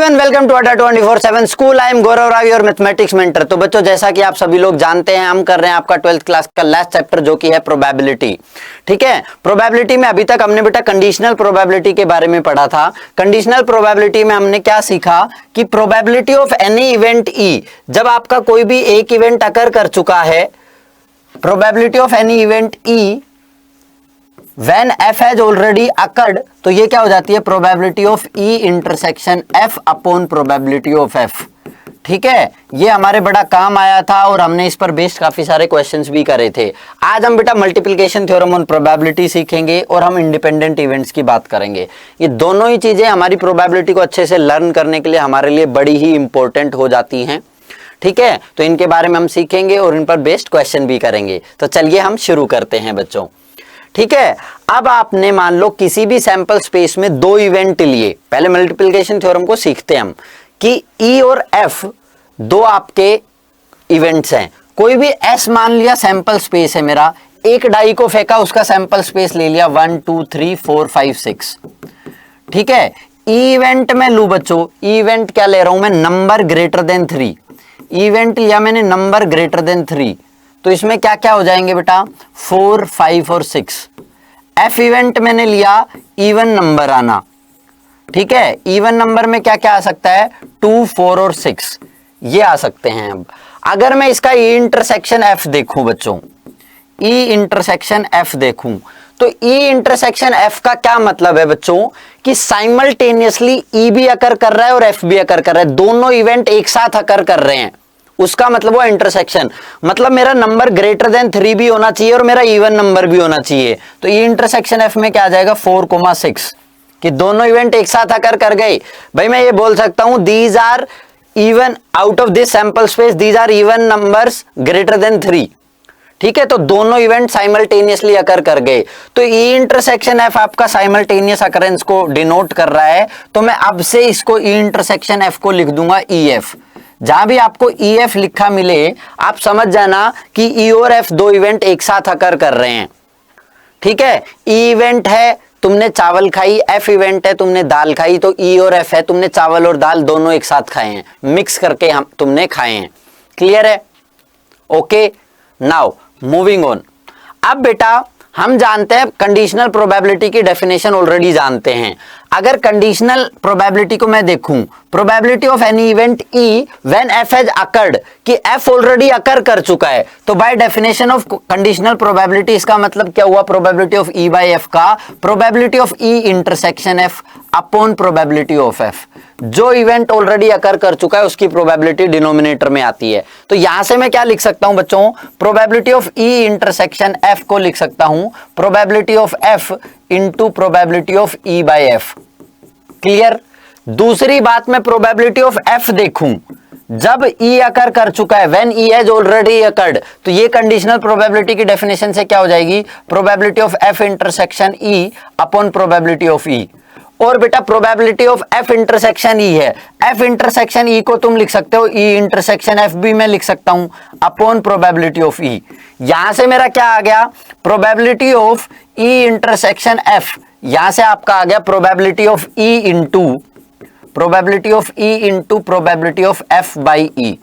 Everyone, welcome to अड्डा 24/7 school. I am गौरव रावी और mathematics mentor. तो बच्चों, जैसा कि आप सभी लोग जानते हैं, हम कर रहे हैं आपका 12th क्लास का लास्ट चैप्टर जो कि है प्रोबेबिलिटी। ठीक है, प्रोबेबिलिटी में अभी तक हमने बेटा कंडीशनल प्रोबेबिलिटी के बारे में पढ़ा था। कंडीशनल प्रोबेबिलिटी में हमने क्या सीखा कि प्रोबेबिलिटी ऑफ एनी इवेंट ई, जब आपका कोई भी एक इवेंट अकर कर चुका है, probability of any event E When f has already occurred, तो ये क्या हो जाती है, probability of E intersection f upon probability of f। ठीक है, ये हमारे बड़ा काम आया था और हमने इस पर बेस्ड काफी सारे क्वेश्चंस भी करे थे। आज हम बेटा मल्टीप्लिकेशन थ्योरम ऑन प्रोबेबिलिटी सीखेंगे और हम इंडिपेंडेंट इवेंट्स की बात करेंगे। ये दोनों ही चीजें हमारी प्रोबेबिलिटी को अच्छे से लर्न करने के लिए हमारे लिए बड़ी ही इंपॉर्टेंट हो जाती हैं। ठीक है, तो इनके बारे में हम सीखेंगे और इन पर बेस्ड क्वेश्चन भी करेंगे। तो चलिए हम शुरू करते हैं बच्चों। ठीक है, अब आपने मान लो किसी भी सैंपल स्पेस में दो इवेंट लिए। पहले मल्टीप्लिकेशन थ्योरम को सीखते हैं हम कि E और F दो आपके इवेंट्स हैं। कोई भी S मान लिया सैंपल स्पेस है मेरा, एक डाई को फेंका, उसका सैंपल स्पेस ले लिया 1 2 3 4 5 6। ठीक है, E इवेंट में लू बच्चों, E इवेंट क्या ले रहा हूं मैं, नंबर ग्रेटर देन 3। इवेंट लिया मैंने नंबर ग्रेटर देन 3, तो इसमें क्या क्या हो जाएंगे बेटा, 4 5 और 6। F इवेंट मैंने लिया इवन नंबर आना। ठीक है, इवन नंबर में क्या क्या आ सकता है, 2 4 और 6 ये आ सकते हैं। अब अगर मैं इसका E इंटरसेक्शन F देखूं बच्चों, E इंटरसेक्शन F देखूं, तो E इंटरसेक्शन F का क्या मतलब है बच्चों कि साइमल्टेनियसली E भी अकर कर रहा है और F भी अकर कर रहा है, दोनों इवेंट एक साथ अकर कर रहे हैं। उसका मतलब वो इंटरसेक्शन, मतलब मेरा नंबर ग्रेटर देन 3 भी होना चाहिए और मेरा इवन नंबर भी होना चाहिए। तो ये इंटरसेक्शन एफ में क्या आ जाएगा, 4,6, कि दोनों इवेंट एक साथ आकर कर गए। भाई मैं ये बोल सकता हूं these are even out of this sample space, these are even numbers greater than 3। ठीक है, तो दोनों इवेंट साइमल्टेनियसली अकर कर गए। तो ई इंटरसेक्शन एफ आपका साइमल्टेनियस अकरेंस को डिनोट कर रहा है। तो मैं अब से इसको ई इंटरसेक्शन एफ को लिख दूंगा ई एफ। जहां भी आपको ई एफ लिखा मिले आप समझ जाना कि ई और एफ दो इवेंट एक साथ अकर कर रहे हैं। ठीक है, ई इवेंट है तुमने चावल खाई, एफ इवेंट है तुमने दाल खाई, तो ई और एफ है तुमने चावल और दाल दोनों एक साथ खाए हैं, मिक्स करके हम तुमने खाए हैं। क्लियर है? Okay, now moving on. अब बेटा हम जानते हैं कंडीशनल प्रोबेबिलिटी की डेफिनेशन ऑलरेडी जानते हैं। अगर कंडीशनल प्रोबेबिलिटी को मैं देखूं, probability of any event E when F has occurred, कि एफ ऑलरेडी अकर कर चुका है, तो by definition of conditional probability इसका मतलब क्या हुआ, probability of E by F का probability of E intersection F upon probability of F. जो इवेंट ऑलरेडी अकर कर चुका है उसकी प्रोबेबिलिटी डिनोमिनेटर में आती है। तो यहां से मैं क्या लिख सकता हूं बच्चों, probability of E intersection F को लिख सकता हूं probability of F into probability of E by F. Clear? दूसरी बात, मैं प्रोबेबिलिटी ऑफ एफ देखूं जब ई अकर कर चुका है, when E has already occurred, तो ये कंडीशनल प्रोबेबिलिटी की डेफिनेशन से क्या हो जाएगी, probability of F intersection E upon probability of E. और बेटा probability of F intersection E है, एफ इंटरसेक्शन ई को तुम लिख सकते हो ई इंटरसेक्शन एफ भी मैं लिख सकता हूं अपॉन प्रोबेबिलिटी ऑफ ई। यहां से मेरा क्या आ गया, probability of E intersection F, यहां से आपका आ गया probability of E into probability of E into probability of F by E.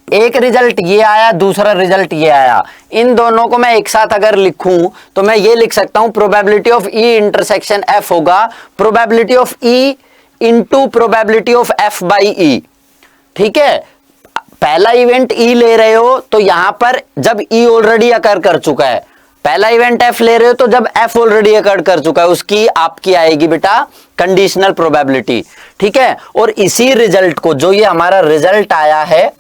एक रिजल्ट ये आया, दूसरा रिजल्ट ये आया। इन दोनों को मैं एक साथ अगर लिखूं तो मैं ये लिख सकता हूं probability of E intersection F होगा probability of E into probability of F by E. ठीक है, पहला इवेंट ई ले रहे हो तो यहां पर जब ई ऑलरेडी अकर कर चुका है, पहला इवेंट एफ ले रहे हो तो जब एफ ऑलरेडी अकर कर चुका है उसकी आपकी आएगी बेटा कंडीशनल प्रोबेबिलिटी। ठीक है, और इसी रिजल्ट को, जो ये हमारा रिजल्ट आया है,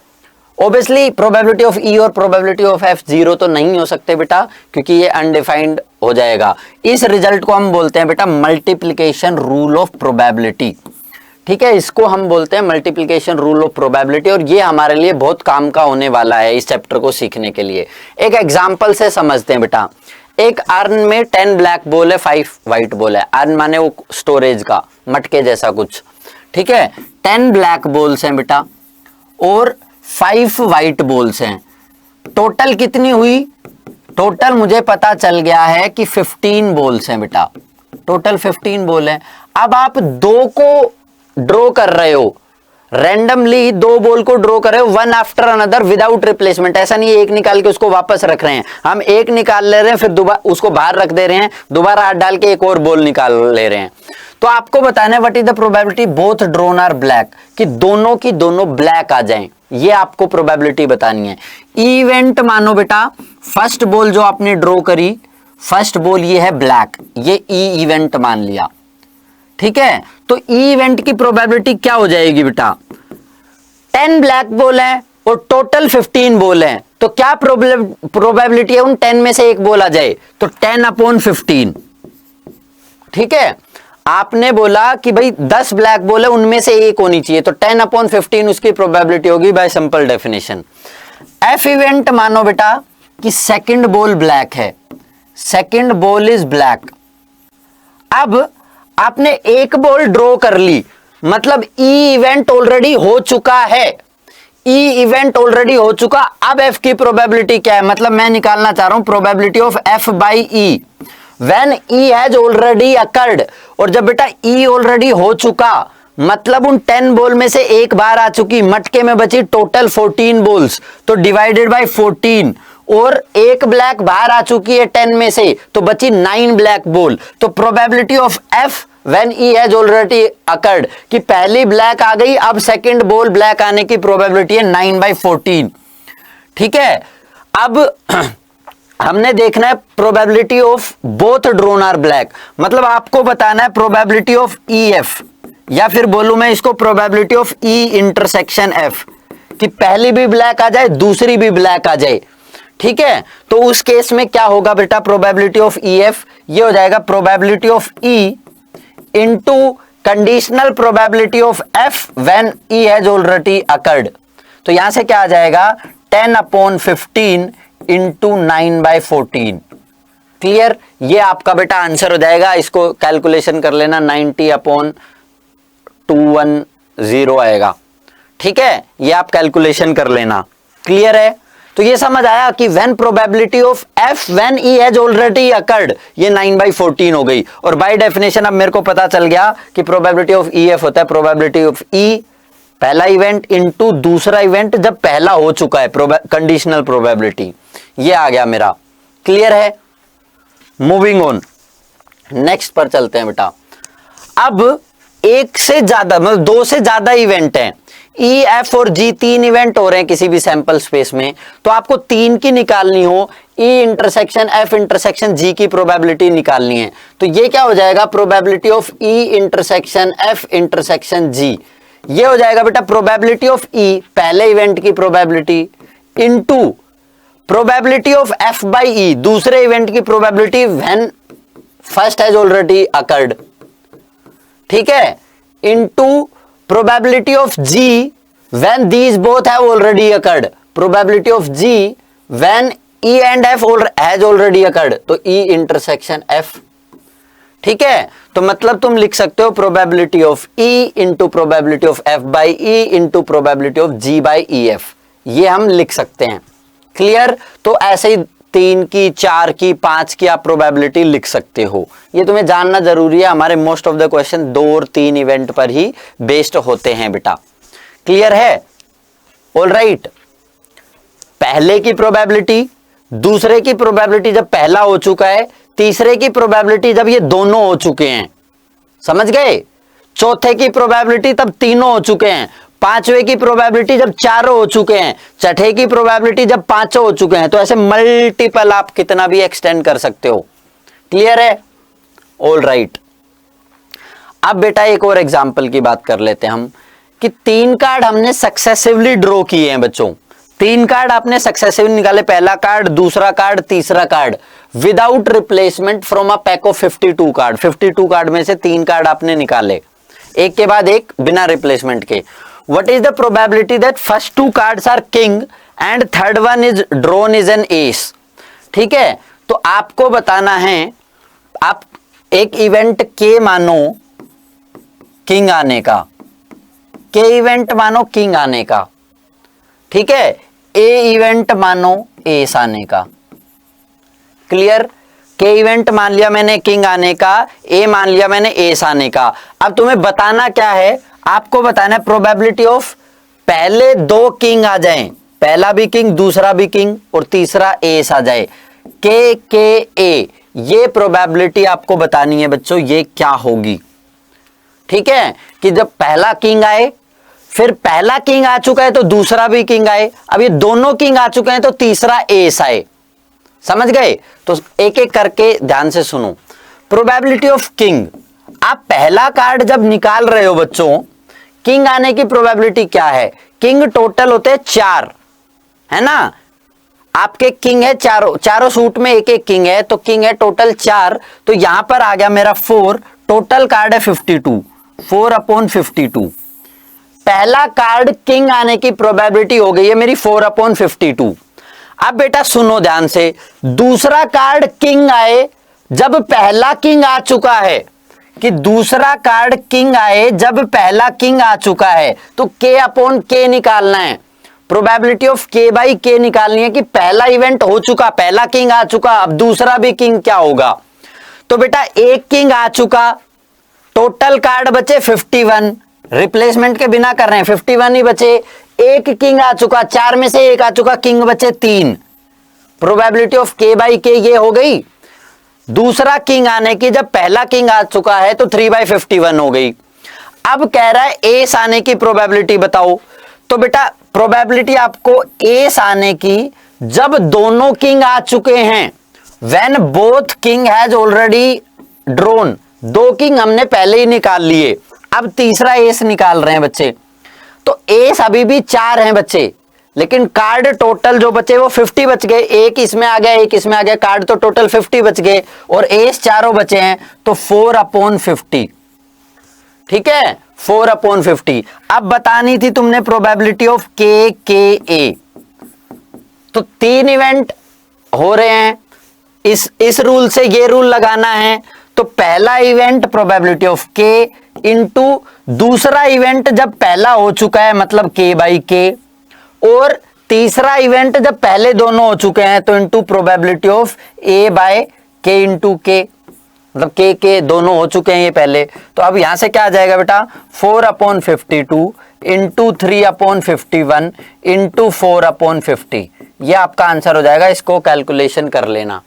ऑब्वियसली प्रोबेबिलिटी ऑफ ई और प्रोबेबिलिटी ऑफ एफ जीरो तो नहीं हो सकते बेटा, क्योंकि ये अनडिफाइंड हो जाएगा। इस रिजल्ट को हम बोलते हैं बेटा मल्टीप्लिकेशन रूल ऑफ प्रोबेबिलिटी। ठीक है, इसको हम बोलते हैं मल्टीप्लिकेशन रूल ऑफ प्रोबेबिलिटी, और ये हमारे लिए बहुत काम का होने वाला है इस चैप्टर को सीखने के लिए। एक एग्जाम्पल से समझते हैं बेटा। एक अर्न में 10 ब्लैक बॉल है, 5 व्हाइट बॉल है। अर्न माने वो स्टोरेज का मटके जैसा कुछ। ठीक है, 10 ब्लैक बॉल्स हैं बेटा और 5 व्हाइट बॉल्स हैं। टोटल कितनी हुई, टोटल मुझे पता चल गया है कि 15 बॉल्स हैं बेटा, टोटल 15 बॉल हैं। अब आप दो को ड्रॉ कर रहे हो, रैंडमली दो बॉल को ड्रॉ कर रहे हो one after another without replacement, ऐसा नहीं है एक निकाल के उसको वापस रख रहे हैं, हम एक निकाल ले रहे हैं फिर दोबारा उसको बाहर रख दे रहे हैं, दोबारा हाथ डाल के एक और बॉल निकाल ले रहे हैं। तो आपको बताना है what is the probability both drawn are black, कि दोनों की दोनों ब्लैक आ जाएं, ये आपको प्रोबेबिलिटी बतानी है। इवेंट मानो बेटा फर्स्ट बॉल जो आपने ड्रॉ करी, फर्स्ट बॉल ये है ब्लैक, ये ई इवेंट मान लिया, ठीक है। तो ई इवेंट की प्रोबेबिलिटी क्या हो जाएगी बेटा, 10 ब्लैक बॉल है और टोटल 15 बॉल है, तो क्या प्रोबेबिलिटी है उन 10 में से एक बॉल आ जाए, तो 10/15, ठीक है। आपने बोला कि भाई 10 ब्लैक बॉल है उनमें से एक होनी चाहिए, तो 10/15 उसकी प्रोबेबिलिटी होगी bye simple definition. F event मानो बेटा कि सेकंड बॉल ब्लैक है, सेकंड बॉल इज ब्लैक, अब आपने एक बॉल ड्रॉ कर ली, मतलब ई इवेंट ऑलरेडी हो चुका है, ई इवेंट ऑलरेडी हो चुका, अब एफ की प्रोबेबिलिटी क्या है, मतलब मैं निकालना चाह रहा हूं probability of F by E when E has already occurred, और जब बेटा ई ऑलरेडी हो चुका मतलब उन 10 बॉल में से एक बार आ चुकी, मटके में बची टोटल 14 बॉल्स, तो डिवाइडेड बाय 14, और एक ब्लैक बाहर आ चुकी है 10 में से, तो बची 9 ब्लैक बॉल, तो probability of F when E has already occurred कि पहली ब्लैक आ गई, अब सेकंड बॉल ब्लैक आने की प्रोबेबिलिटी है 9/14, ठीक है। अब हमने देखना है probability of both drawn are black, मतलब आपको बताना है प्रोबेबिलिटी ऑफ ई एफ, या फिर बोलूं मैं इसको probability of E intersection F, कि पहली भी ब्लैक आ जाए दूसरी भी ब्लैक आ जाए, ठीक है। तो उस केस में क्या होगा बेटा प्रोबेबिलिटी ऑफ ई एफ, ये हो जाएगा probability of E into conditional probability of F when E has already occurred, तो यहां से क्या आ जाएगा 10/15 इंटू 9/14, क्लियर। ये आपका बेटा आंसर हो जाएगा, इसको कैलकुलेशन कर लेना 90/210 आएगा, ठीक है, ये आप कैलकुलेशन कर लेना, क्लियर है। तो ये समझ आया कि when probability of F when E has already occurred, ये 9/14 हो गई, और बाय डेफिनेशन अब मेरे को पता चल गया कि प्रोबेबिलिटी ऑफ ई एफ होता है प्रोबेबिलिटी ऑफ ई पहला इवेंट इंटू दूसरा इवेंट जब पहला हो चुका है, कंडीशनल प्रोबेबिलिटी, ये आ गया मेरा, क्लियर है। मूविंग ऑन, नेक्स्ट पर चलते हैं बेटा। अब एक से ज्यादा मतलब 2 से ज्यादा इवेंट हैं, ई एफ और जी 3 इवेंट हो रहे हैं किसी भी सैंपल स्पेस में, तो आपको 3 की निकालनी हो, E intersection F intersection G की प्रोबेबिलिटी निकालनी है, तो ये क्या हो जाएगा probability of E intersection F intersection G, ये हो जाएगा बेटा प्रोबेबिलिटी ऑफ ई पहले इवेंट की probability into probability of F by E दूसरे इवेंट की probability when first has already occurred, ठीक है, into probability of G when these both have already occurred, probability of G when E and F has already occurred, तो E intersection F, ठीक है। तो मतलब तुम लिख सकते हो probability of E into probability of F by E into probability of G by E F, ये हम लिख सकते हैं, क्लियर। तो ऐसे ही 3 की 4 की 5 की आप प्रोबेबिलिटी लिख सकते हो, ये तुम्हें जानना जरूरी है, हमारे मोस्ट ऑफ द क्वेश्चन 2 और 3 इवेंट पर ही बेस्ड होते हैं बेटा, क्लियर है, ऑलराइट। पहले की प्रोबेबिलिटी, दूसरे की प्रोबेबिलिटी जब पहला हो चुका है, तीसरे की प्रोबेबिलिटी जब ये दोनों हो चुके हैं, समझ गए, चौथे की प्रोबेबिलिटी तब तीनों हो चुके हैं, पांचवे की प्रोबेबिलिटी जब चारों हो चुके हैं, छठे की प्रोबेबिलिटी जब पांचों हो चुके हैं, तो ऐसे मल्टीपल आप कितना भी एक्सटेंड कर सकते हो, क्लियर है, ऑल राइट। अब बेटा एक और एग्जांपल की बात कर लेते हैं हम, कि 3 कार्ड हमने सक्सेसिवली ड्रॉ किए हैं बच्चों, 3 कार्ड आपने सक्सेसिवली निकाले, पहला कार्ड, दूसरा कार्ड, तीसरा card, without replacement from a pack of 52 card, 52 card में से 3 कार्ड आपने निकाले, एक के बाद एक बिना रिप्लेसमेंट के। What is the probability that first 2 cards are king and third one is drawn is an ace, ठीक है। तो आपको बताना है, आप एक इवेंट के मानो किंग आने का, के इवेंट मानो किंग आने का, ठीक है, ए इवेंट मानो एस आने का, क्लियर। के इवेंट मान लिया मैंने किंग आने का, ए मान लिया मैंने एस आने का। अब तुम्हें बताना क्या है, आपको बताना है प्रोबेबिलिटी ऑफ पहले दो किंग आ जाएं, पहला भी किंग दूसरा भी किंग और तीसरा एस आ जाए, के ए, ये प्रोबेबिलिटी आपको बतानी है बच्चों, ये क्या होगी। ठीक है, कि जब पहला किंग आए, फिर पहला किंग आ चुका है तो दूसरा भी किंग आए, अब ये दोनों किंग आ चुके हैं तो तीसरा एस आए। समझ गए? तो एक एक करके ध्यान से सुनो। प्रोबेबिलिटी ऑफ किंग, आप पहला कार्ड जब निकाल रहे हो बच्चों, किंग आने की प्रोबेबिलिटी क्या है? किंग टोटल होते हैं 4, है ना, आपके किंग है चारों सूट में एक एक किंग है, तो किंग है टोटल 4, तो यहां पर आ गया मेरा 4, टोटल कार्ड है 52, 4/52। पहला कार्ड किंग आने की प्रोबेबिलिटी हो गई है मेरी 4/52। अब बेटा सुनो ध्यान से, दूसरा कार्ड किंग आए जब पहला किंग आ चुका है, कि दूसरा कार्ड किंग आए जब पहला किंग आ चुका है, तो K/K निकालना है, प्रोबेबिलिटी ऑफ K/K निकालनी है कि पहला इवेंट हो चुका, पहला किंग आ चुका, अब दूसरा भी किंग क्या होगा। तो बेटा एक किंग आ चुका, टोटल कार्ड बचे 51, रिप्लेसमेंट के बिना कर रहे हैं, 51 ही बचे। एक किंग आ चुका, 4 में से एक आ चुका, किंग बचे 3, प्रोबेबिलिटी ऑफ K/K ये हो गई। दूसरा किंग आने की, जब पहला किंग आ चुका है तो 3/51 हो गई। अब कह रहा है एस आने की प्रोबेबिलिटी बताओ, तो बेटा प्रोबेबिलिटी आपको एस आने की जब दोनों किंग आ चुके हैं, when both king has already drawn, 2 king हमने पहले ही निकाल लिए, अब तीसरा एस निकाल रहे हैं बच्चे, तो एस अभी भी 4 हैं बच्चे, लेकिन कार्ड टोटल जो बचे वो 50 बच गए, एक इसमें आ गया एक इसमें आ गया, कार्ड तो टोटल 50 बच गए, और एस चारों बचे हैं, तो 4/50। ठीक है, 4/50। अब बतानी थी तुमने प्रोबेबिलिटी ऑफ K/K। तो 3 इवेंट हो रहे हैं, इस रूल से ये रूल लगाना है, तो पहला event probability of K into दूसरा इवेंट जब पहला हो चुका है मतलब K/K, और तीसरा इवेंट जब पहले दोनों हो चुके हैं तो into probability of A/K into K, मतलब K दोनों हो चुके हैं ये पहले। तो अब यहां से क्या आ जाएगा बेटा, 4/52 इंटू 3/51 इंटू 4/50, ये आपका आंसर हो जाएगा। इसको कैलकुलेशन कर लेना।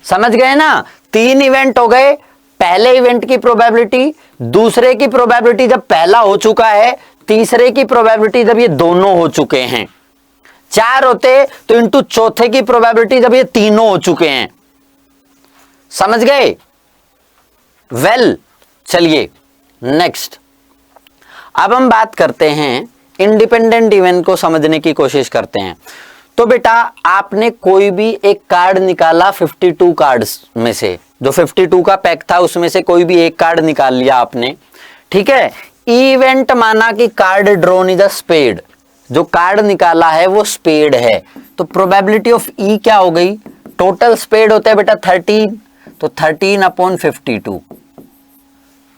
समझ गए ना? 3 इवेंट हो गए, पहले इवेंट की प्रोबेबिलिटी, दूसरे की प्रोबेबिलिटी जब पहला हो चुका है, तीसरे की प्रोबेबिलिटी जब ये दोनों हो चुके हैं, 4 होते तो इंटू चौथे की प्रोबेबिलिटी जब ये तीनों हो चुके हैं। समझ गए? वेल, चलिए नेक्स्ट। अब हम बात करते हैं इंडिपेंडेंट इवेंट को समझने की कोशिश करते हैं। तो बेटा आपने कोई भी एक कार्ड निकाला 52 कार्ड्स में से, जो 52 का पैक था उसमें से कोई भी एक कार्ड निकाल लिया आपने। ठीक है, इवेंट माना कि card drawn is a spade, जो कार्ड निकाला है वो स्पेड है, तो प्रोबेबिलिटी ऑफ ई क्या हो गई, टोटल स्पेड होता है बेटा 13, तो 13/52।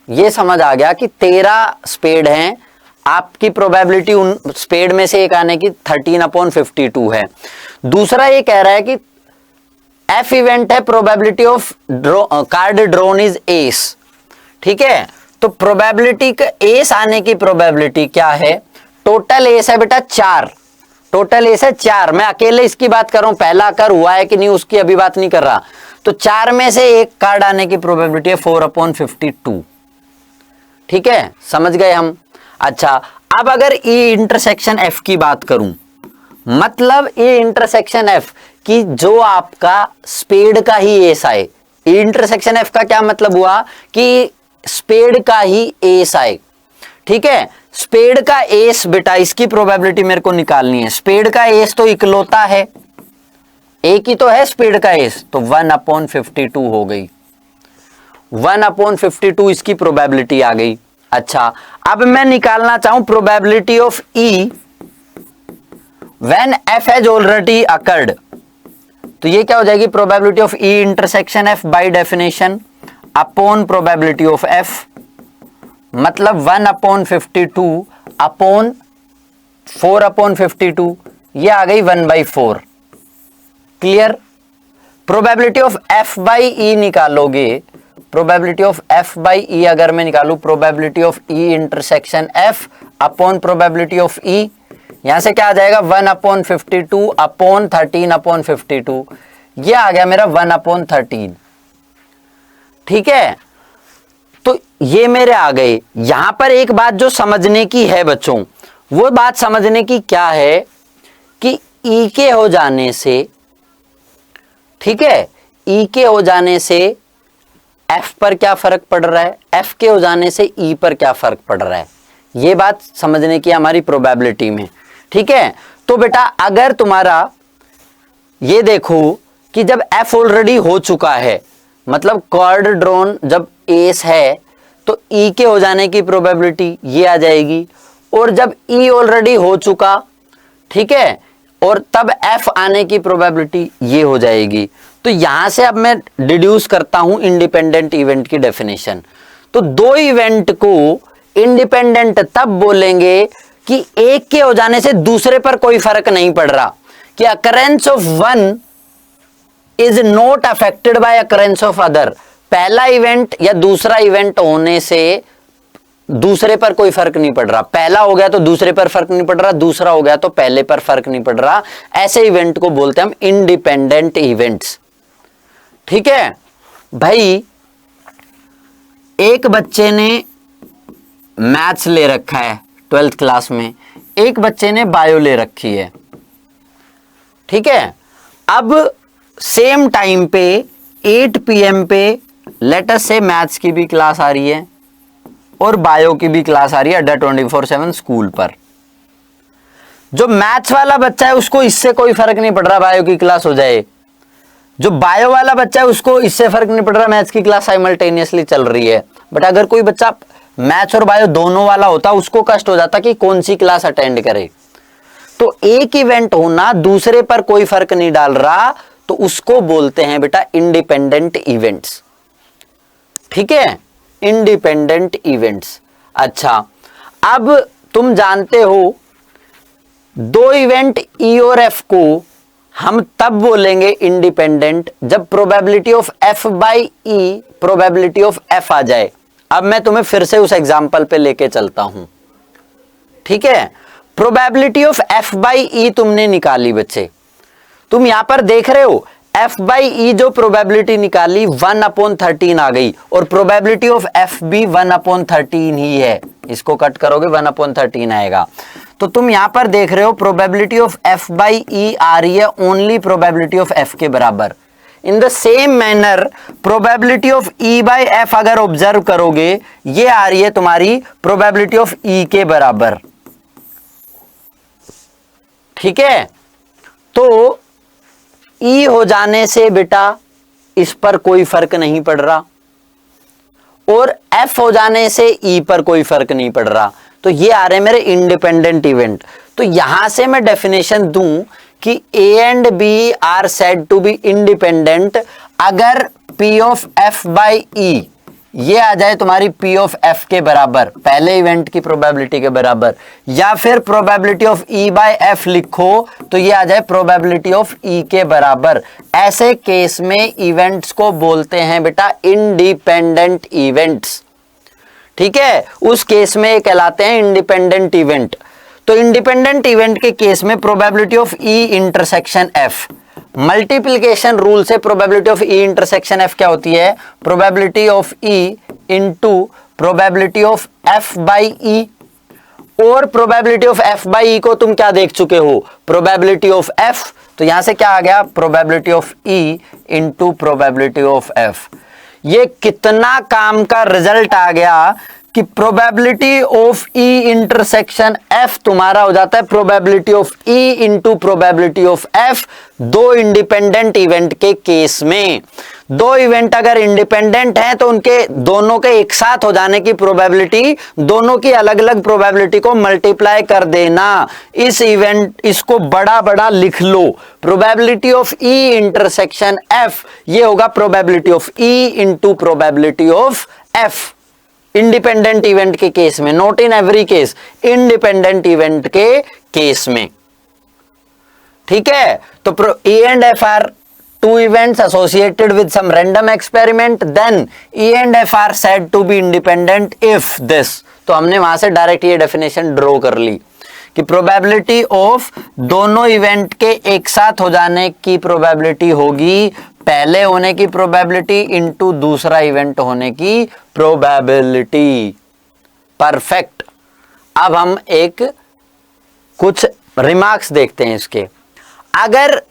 ये समझ आ गया कि 13 स्पेड हैं, आपकी प्रोबेबिलिटी उन स्पेड में से एक आने की 13/52 है। दूसरा ये कह रहा है कि एफ इवेंट है, probability of card drawn is S. ठीक है, तो प्रोबेबिलिटी का एस आने की प्रोबेबिलिटी क्या है, टोटल एस है बेटा 4, टोटल एस है 4, मैं अकेले इसकी बात कर रहा हूं, पहला कर हुआ है कि नहीं उसकी अभी बात नहीं कर रहा, तो 4 में से एक कार्ड आने की प्रोबेबिलिटी है 4/52। ठीक है, समझ गए हम? अच्छा, अब अगर ई इंटरसेक्शन एफ की बात करूं, मतलब ई इंटरसेक्शन एफ कि जो आपका स्पेड का ही एस आए, ई इंटरसेक्शन एफ का क्या मतलब हुआ कि स्पेड का ही एस आए। ठीक है, स्पेड का एस बेटा इसकी प्रोबेबिलिटी मेरे को निकालनी है। स्पेड का एस तो इकलौता है, एक ही तो है स्पेड का एस, तो 1/52 हो गई, 1/52 इसकी प्रोबेबिलिटी आ गई। अच्छा, अब मैं निकालना चाहूं probability of E when F has already occurred, तो ये क्या हो जाएगी, probability of E intersection F by definition upon probability of F, मतलब 1/52 अपॉन 4/52, ये आ गई 1/4। Clear? Probability of F by E निकालोगे probability of F by E अगर मैं निकालू probability of E intersection F upon probability of E, यहां से क्या आ जाएगा 1/52 अपॉन 13/52, ये आ गया मेरा 1/13। ठीक है, तो ये मेरे आ गए। यहां पर एक बात जो समझने की है बच्चों, वो बात समझने की क्या है कि ई के हो जाने से, ठीक है, ई के हो जाने से एफ पर क्या फर्क पड़ रहा है, एफ के हो जाने से ई पर क्या फर्क पड़ रहा है, ये बात समझने की हमारी प्रोबेबिलिटी में। ठीक है, तो बेटा अगर तुम्हारा ये देखो कि जब एफ ऑलरेडी हो चुका है, मतलब कॉर्ड ड्रोन जब एस है तो ई के हो जाने की प्रोबेबिलिटी ये आ जाएगी, और जब ई ऑलरेडी हो चुका, ठीक है, और तब एफ आने की प्रोबेबिलिटी ये हो जाएगी। तो यहां से अब मैं डिड्यूस करता हूं इंडिपेंडेंट इवेंट की डेफिनेशन। तो दो इवेंट को इंडिपेंडेंट तब बोलेंगे कि एक के हो जाने से दूसरे पर कोई फर्क नहीं पड़ रहा, कि occurrence of one is not affected by occurrence of other. पहला इवेंट या दूसरा इवेंट होने से दूसरे पर कोई फर्क नहीं पड़ रहा, पहला हो गया तो दूसरे पर फर्क नहीं पड़ रहा, दूसरा हो गया तो पहले पर फर्क नहीं पड़ रहा, ऐसे इवेंट को बोलते हैं हम इंडिपेंडेंट इवेंट्स। ठीक है भाई, एक बच्चे ने मैथ्स ले रखा है 12th क्लास में, एक बच्चे ने बायो ले रखी है। ठीक है, अब सेम टाइम पे 8 PM पे लेटेस्ट से मैथ्स की भी क्लास आ रही है और बायो की भी क्लास आ रही है अड्डा 24/7 स्कूल पर। जो मैथ्स वाला बच्चा है उसको इससे कोई फर्क नहीं पड़ रहा बायो की क्लास हो जाए, जो बायो वाला बच्चा है उसको इससे फर्क नहीं पड़ रहा मैथ्स की क्लास साइमल्टेनियसली चल रही है। बट अगर कोई बच्चा मैथ्स और बायो दोनों वाला होता उसको कष्ट हो जाता कि कौन सी क्लास अटेंड करे। तो एक इवेंट होना दूसरे पर कोई फर्क नहीं डाल रहा, तो उसको बोलते हैं बेटा इंडिपेंडेंट इवेंट्स। ठीक है, इंडिपेंडेंट इवेंट्स। अच्छा, अब तुम जानते हो दो इवेंट ई और एफ को हम तब बोलेंगे इंडिपेंडेंट जब probability of F by E probability of F आ जाए। अब मैं तुम्हें फिर से उस एग्जांपल पे लेके चलता हूं। ठीक है, प्रोबेबिलिटी ऑफ एफ बाई ई तुमने निकाली बच्चे, तुम यहां पर देख रहे हो एफ बाई ई जो प्रोबेबिलिटी निकाली 1/13 आ गई, और प्रोबेबिलिटी ऑफ एफ भी 1/13 ही है, इसको कट करोगे 1/13 आएगा। तो तुम यहां पर देख रहे हो प्रोबेबिलिटी ऑफ एफ बाई ई आ रही है ओनली प्रोबेबिलिटी ऑफ एफ के बराबर। In the same manner probability of E by F अगर ऑब्जर्व करोगे ये आ रही है तुम्हारी प्रोबेबिलिटी ऑफ ई के बराबर। ठीक है, तो ई हो जाने से बेटा इस पर कोई फर्क नहीं पड़ रहा, और एफ हो जाने से ई पर कोई फर्क नहीं पड़ रहा, तो ये आ रहे मेरे इंडिपेंडेंट इवेंट। तो यहां से मैं डेफिनेशन दूं कि A and B are said to be independent अगर P of F by E ये आ जाए तुम्हारी पी ऑफ एफ के बराबर, पहले इवेंट की प्रोबेबिलिटी के बराबर, या फिर probability of E by F लिखो तो ये आ जाए प्रोबेबिलिटी ऑफ ई के बराबर। ऐसे केस में इवेंट्स को बोलते हैं बेटा इंडिपेंडेंट इवेंट्स। ठीक है, उस केस में ये कहलाते हैं इंडिपेंडेंट इवेंट। तो इंडिपेंडेंट इवेंट के केस में probability of E intersection F, multiplication rule से probability of E intersection F क्या होती है, probability of E into probability of F by E, और probability of F by E को तुम क्या देख चुके हो, प्रोबेबिलिटी ऑफ एफ, तो यहां से क्या आ गया probability of E into probability of F. ये कितना काम का रिजल्ट आ गया कि probability of E intersection F तुम्हारा हो जाता है probability of E into probability of F, दो इंडिपेंडेंट इवेंट के केस में। दो इवेंट अगर इंडिपेंडेंट हैं तो उनके दोनों के एक साथ हो जाने की प्रोबेबिलिटी, दोनों की अलग अलग प्रोबेबिलिटी को मल्टीप्लाई कर देना। इस इवेंट इसको बड़ा बड़ा लिख लो, probability of E intersection F ये होगा probability of E into probability of F independent event के केस में, not in every case, independent event के केस में। ठीक है, तो A and F are two events associated with some random experiment, then E and F are said to be independent if this। तो हमने वहां से डायरेक्ट ये डेफिनेशन ड्रॉ कर ली कि प्रोबेबिलिटी ऑफ दोनों इवेंट के एक साथ हो जाने की प्रोबेबिलिटी होगी पहले होने की प्रोबेबिलिटी इनटू दूसरा इवेंट होने की प्रोबेबिलिटी। परफेक्ट। अब हम एक कुछ रिमार्क्स देखते हैं इसके। अगर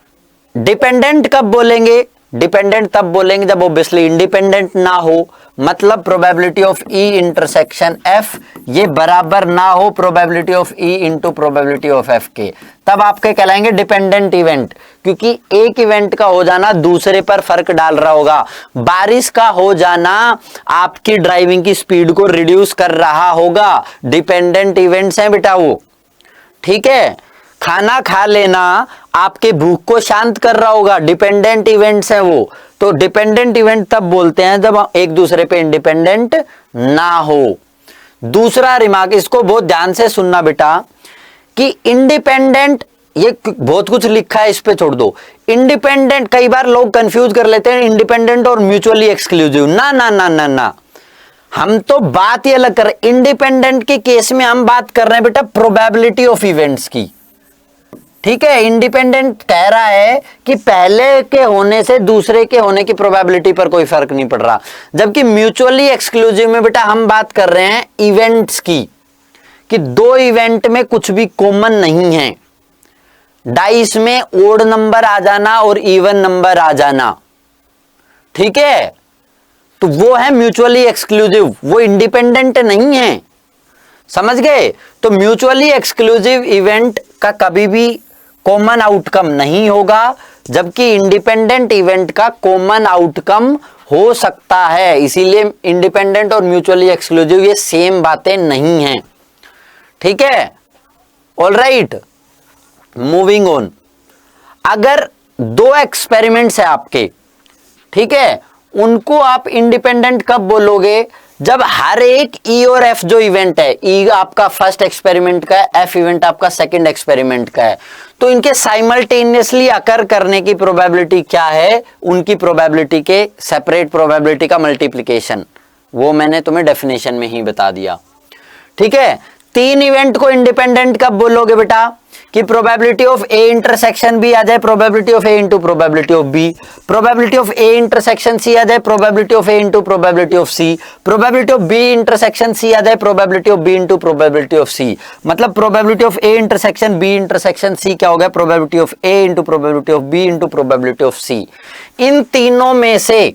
डिपेंडेंट कब बोलेंगे? डिपेंडेंट तब बोलेंगे जब ऑब्वियसली इंडिपेंडेंट ना हो, मतलब probability of E intersection F ये बराबर ना हो probability of E into probability of F के, तब आपके कहलाएंगे डिपेंडेंट इवेंट, क्योंकि एक इवेंट का हो जाना दूसरे पर फर्क डाल रहा होगा। बारिश का हो जाना आपकी ड्राइविंग की स्पीड को रिड्यूस कर रहा होगा, डिपेंडेंट इवेंट्स हैं बेटा वो, ठीक है। खाना खा लेना आपके भूख को शांत कर रहा होगा, डिपेंडेंट इवेंट्स हैं वो। तो डिपेंडेंट इवेंट तब बोलते हैं जब एक दूसरे पे इंडिपेंडेंट ना हो। दूसरा रिमार्क, इसको बहुत ध्यान से सुनना बेटा, कि इंडिपेंडेंट, ये बहुत कुछ लिखा है इस पे छोड़ दो। इंडिपेंडेंट, कई बार लोग कंफ्यूज कर लेते हैं इंडिपेंडेंट और म्यूचुअली एक्सक्लूसिव। ना ना ना ना ना, हम तो बात ये अलग कर रहे हैं। इंडिपेंडेंट के केस में हम बात कर रहे हैं बेटा प्रोबेबिलिटी ऑफ इवेंट्स की, ठीक है। इंडिपेंडेंट कह रहा है कि पहले के होने से दूसरे के होने की प्रोबेबिलिटी पर कोई फर्क नहीं पड़ रहा, जबकि म्यूचुअली एक्सक्लूसिव में बेटा हम बात कर रहे हैं इवेंट्स की, कि दो इवेंट में कुछ भी कॉमन नहीं है। डाइस में ओड नंबर आ जाना और इवन नंबर आ जाना, ठीक है, तो वो है म्यूचुअली एक्सक्लूसिव, वो इंडिपेंडेंट नहीं है, समझ गए। तो म्यूचुअली एक्सक्लूसिव इवेंट का कभी भी कॉमन आउटकम नहीं होगा, जबकि इंडिपेंडेंट इवेंट का कॉमन आउटकम हो सकता है। इसीलिए इंडिपेंडेंट और म्यूचुअली एक्सक्लूसिव ये सेम बातें नहीं हैं, ठीक है। Alright, moving on. अगर दो एक्सपेरिमेंट्स है आपके, ठीक है, उनको आप इंडिपेंडेंट कब बोलोगे? जब हर एक ई और एफ जो इवेंट है, ई आपका फर्स्ट एक्सपेरिमेंट का है, एफ इवेंट आपका सेकंड एक्सपेरिमेंट का है, तो इनके साइमल्टेनियसली अकर करने की प्रोबेबिलिटी क्या है? उनकी प्रोबेबिलिटी के सेपरेट प्रोबेबिलिटी का मल्टीप्लिकेशन, वो मैंने तुम्हें डेफिनेशन में ही बता दिया, ठीक है। तीन इवेंट को इंडिपेंडेंट कब बोलोगे बेटा? कि probability of A intersection B आ जाए probability of A into probability of B, probability of A intersection C आ जाए probability of A into probability of C, probability of B intersection C आ जाए probability of B into probability of C. मतलब probability of A intersection B intersection C क्या हो गया? Probability of A into probability of B into probability of C. इन तीनों में से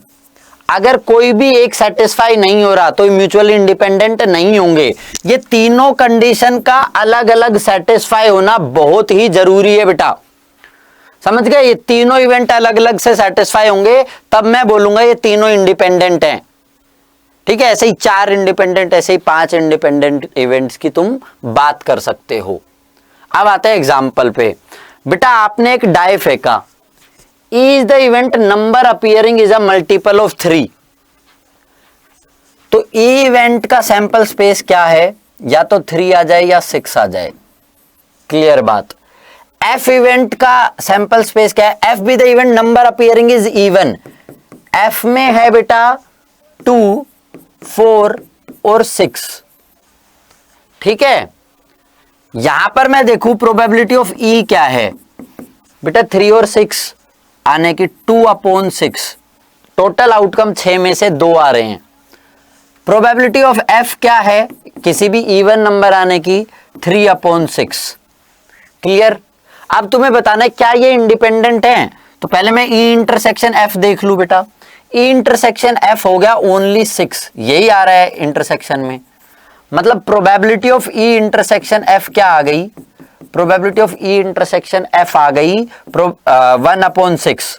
अगर कोई भी एक सेटिस्फाई नहीं हो रहा तो म्यूचुअली इंडिपेंडेंट नहीं होंगे। ये तीनों कंडीशन का अलग अलग सेटिस्फाई होना बहुत ही जरूरी है बेटा, समझ गए। ये तीनों इवेंट अलग अलग से सेटिस्फाई होंगे तब मैं बोलूंगा ये तीनों इंडिपेंडेंट हैं, ठीक है। ऐसे ही 4 इंडिपेंडेंट, ऐसे ही 5 इंडिपेंडेंट इवेंट्स की तुम बात कर सकते हो। अब आते हैं एग्जाम्पल पे। बेटा आपने एक डाई फेंका, is the event number appearing is a multiple of 3, तो E इवेंट का सैंपल स्पेस क्या है? या तो 3 आ जाए या 6 आ जाए, क्लियर बात। F इवेंट का सैंपल स्पेस क्या है? F भी the event number appearing is even, F में है बेटा 2, 4 और 6, ठीक है। यहां पर मैं देखूं प्रोबेबिलिटी ऑफ E क्या है बेटा? 3 और 6 आने की 2/6, टोटल आउटकम 6 में से 2 आ रहे हैं। प्रोबेबिलिटी ऑफ F क्या है? किसी भी इवन नंबर आने की 3/6, क्लियर। अब तुम्हें बताना है क्या ये इंडिपेंडेंट है, तो पहले मैं E इंटरसेक्शन F देख लूं बेटा। E इंटरसेक्शन F हो गया ओनली 6, यही आ रहा है इंटरसेक्शन में, मतलब probability of E intersection F क्या आ गई? Probability of E intersection F आ गई 1/6।